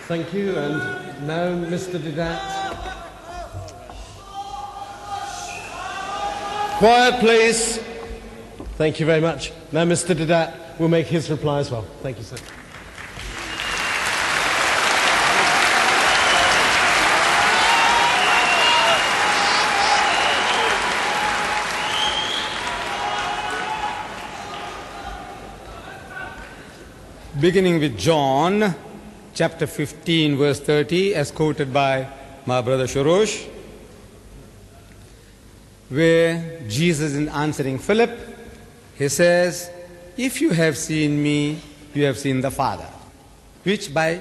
Thank you. And now, Mr. Deidat. Quiet, please. Thank you very much. Now, Mr. Deidat will make his reply as well. Thank you, sir. Beginning with John, chapter 15, verse 30, as quoted by my brother Shorosh, where Jesus is answering Philip, he says, "If you have seen me, you have seen the Father." Which by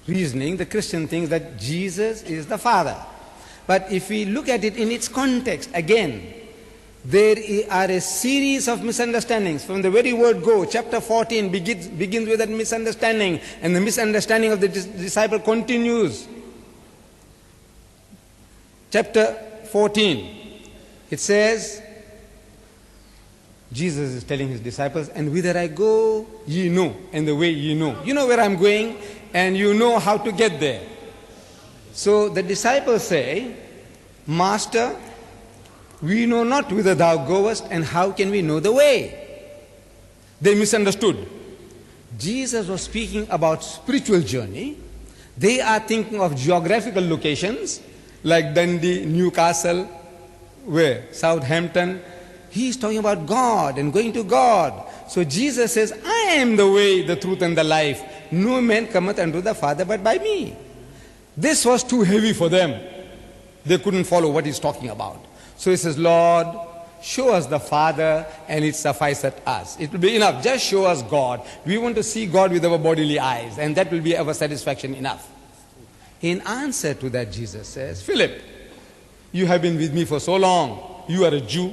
reasoning, the Christian thinks that Jesus is the Father. But if we look at it in its context, again, there are a series of misunderstandings. From the very word go, chapter 14 begins with that misunderstanding, and the misunderstanding of the disciple continues. Chapter 14, it says, Jesus is telling his disciples, "And whither I go, ye know, and the way ye know." You know where I'm going, and you know how to get there. So the disciples say, "Master, we know not whither thou goest, and how can we know the way?" They misunderstood. Jesus was speaking about spiritual journey. They are thinking of geographical locations like Dundee, Newcastle, where Southampton. He is talking about God and going to God. So Jesus says, "I am the way, the truth, and the life. No man cometh unto the Father but by me." This was too heavy for them. They couldn't follow what he's talking about. So he says, "Lord, show us the Father, and it sufficeth us." It will be enough. Just show us God. We want to see God with our bodily eyes, and that will be our satisfaction enough. In answer to that, Jesus says, "Philip, you have been with me for so long. You are a Jew.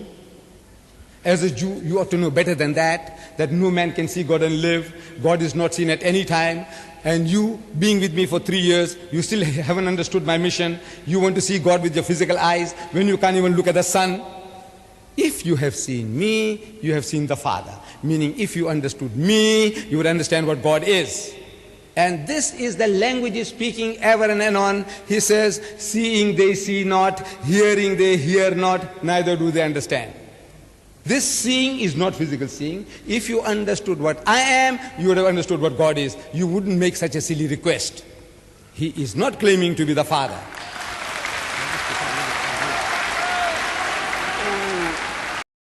As a Jew, you ought to know better than that no man can see God and live. God is not seen at any time. And you, being with me for 3 years, you still haven't understood my mission. You want to see God with your physical eyes when you can't even look at the sun. If you have seen me, you have seen the Father." Meaning, if you understood me, you would understand what God is. And this is the language he's speaking ever and anon. He says, "Seeing they see not, hearing they hear not, neither do they understand." This seeing is not physical seeing. If you understood what I am, you would have understood what God is. You wouldn't make such a silly request. He is not claiming to be the Father.